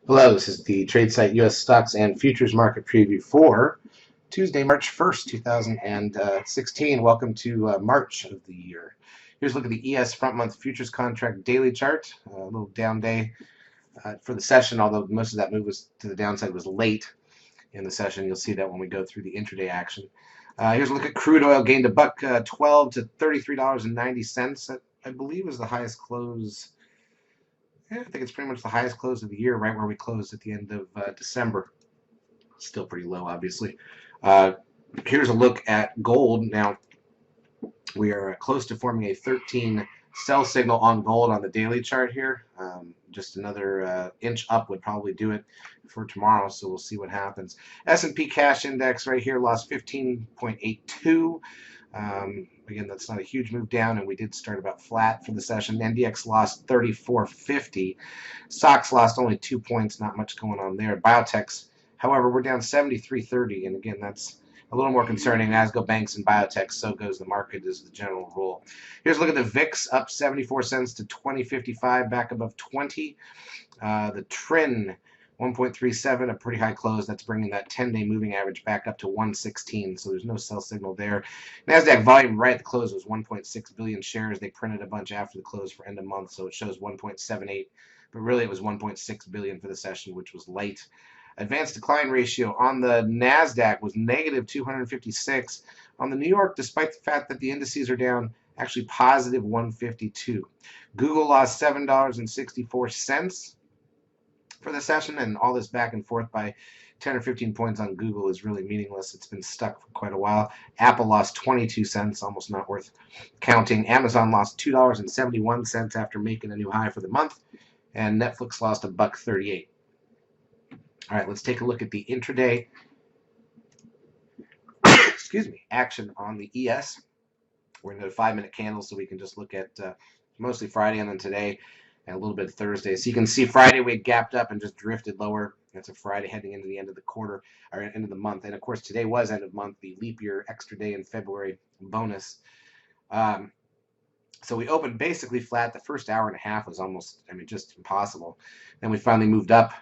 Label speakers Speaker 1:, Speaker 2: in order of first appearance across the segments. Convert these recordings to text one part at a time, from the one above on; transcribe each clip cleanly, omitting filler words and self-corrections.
Speaker 1: Hello, this is the Tradesight U.S. Stocks and Futures Market Preview for Tuesday, March 1st, 2016. Welcome to March of the year. Here's a look at the ES front month futures contract daily chart. A little down day for the session, although most of that move was to the downside was late in the session. You'll see that when we go through the intraday action. Here's a look at crude oil, gained a buck 12 to $33.90. That I believe is the highest close. Yeah, I think it's pretty much the highest close of the year, right where we closed at the end of December. Still pretty low, obviously. Uh, Here's a look at gold. Now, we are close to forming a 13 sell signal on gold on the daily chart here. Just another inch up would probably do it for tomorrow, so we'll see what happens. S&P cash index right here lost 15.82. Again, that's not a huge move down, and we did start about flat for the session. NDX lost 34.50. SOX lost only 2 points, not much going on there. Biotechs, however, we're down 73.30, and again, that's a little more concerning. As go banks and biotech, so goes the market, is the general rule. Here's a look at the VIX, up 74 cents to 20.55, back above 20. The TRIN, 1.37, a pretty high close. That's bringing that 10-day moving average back up to 116, so there's no sell signal there. NASDAQ volume right at the close was 1.6 billion shares. They printed a bunch after the close for end of month, so it shows 1.78, but really it was 1.6 billion for the session, which was light. Advanced decline ratio on the NASDAQ was negative 256. On the New York, despite the fact that the indices are down, actually positive 152. Google lost $7.64 for the session, and all this back and forth by 10 or 15 points on Google is really meaningless. It's been stuck for quite a while. Apple lost 22 cents, almost not worth counting. Amazon lost $2.71 after making a new high for the month, and Netflix lost $1.38. All right, let's take a look at the intraday action on the ES. We're going to go to 5-minute candles so we can just look at mostly Friday and then today and a little bit of Thursday. So you can see Friday we had gapped up and just drifted lower. That's a Friday heading into the end of the quarter, or end of the month. And of course, today was end of month, the leap year extra day in February bonus. So we opened basically flat. The first hour and a half was almost, just impossible. Then we finally moved up,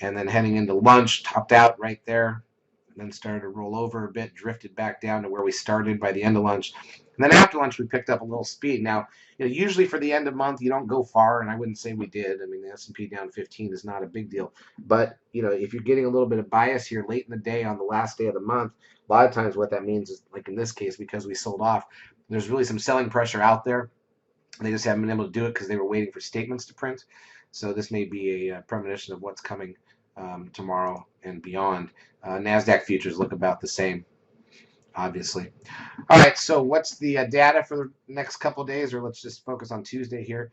Speaker 1: and then heading into lunch, topped out right there, and then started to roll over a bit, drifted back down to where we started by the end of lunch. And then after lunch, we picked up a little speed. Now, usually for the end of month, you don't go far, and I wouldn't say we did. The S&P down 15 is not a big deal. But, if you're getting a little bit of bias here late in the day on the last day of the month, a lot of times what that means is, like in this case, because we sold off, there's really some selling pressure out there. They just haven't been able to do it because they were waiting for statements to print. So this may be a premonition of what's coming tomorrow and beyond. NASDAQ futures look about the same, obviously. All right, so what's the data for the next couple of days, or let's just focus on Tuesday here.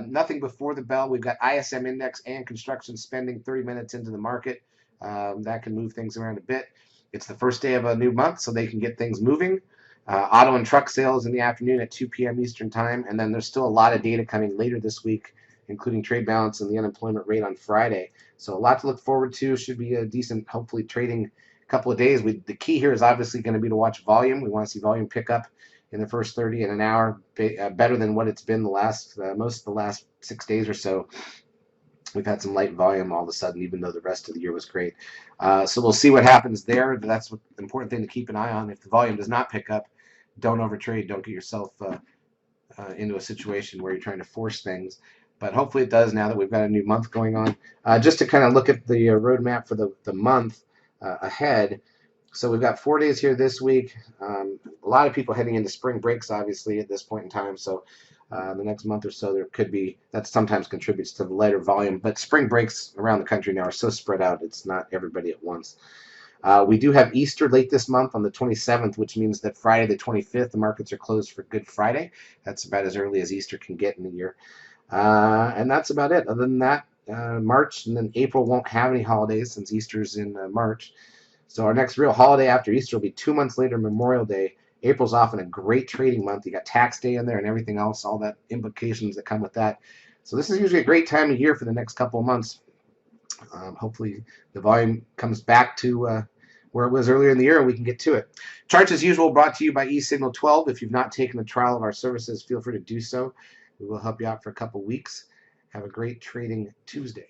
Speaker 1: Nothing before the bell. We've got ISM index and construction spending 30 minutes into the market. That can move things around a bit. It's the first day of a new month, so they can get things moving. Auto and truck sales in the afternoon at 2 p.m. Eastern time, and then there's still a lot of data coming later this week, including trade balance and the unemployment rate on Friday. So a lot to look forward to. Should be a decent, hopefully, trading couple of days. The key here is obviously going to be to watch volume. We want to see volume pick up in the first 30 in an hour, better than what it's been the most of the last 6 days or so. We've had some light volume all of a sudden, even though the rest of the year was great. So we'll see what happens there. That's the important thing to keep an eye on. If the volume does not pick up, don't overtrade. Don't get yourself into a situation where you're trying to force things. But hopefully it does now that we've got a new month going on. Just to kind of look at the roadmap for the month ahead. So we've got 4 days here this week. A lot of people heading into spring breaks, obviously, at this point in time. So the next month or so, there could be, that sometimes contributes to the lighter volume. But spring breaks around the country now are so spread out, it's not everybody at once. We do have Easter late this month on the 27th, which means that Friday the 25th, the markets are closed for Good Friday. That's about as early as Easter can get in the year. And that's about it. Other than that, March and then April won't have any holidays since Easter's in March. So our next real holiday after Easter will be 2 months later, Memorial Day. April's often a great trading month. You got tax day in there and everything else, all that implications that come with that. So this is usually a great time of year for the next couple of months. Hopefully the volume comes back to where it was earlier in the year and we can get to it. Charts as usual brought to you by eSignal 12. If you've not taken the trial of our services, feel free to do so. We will help you out for a couple weeks. Have a great trading Tuesday.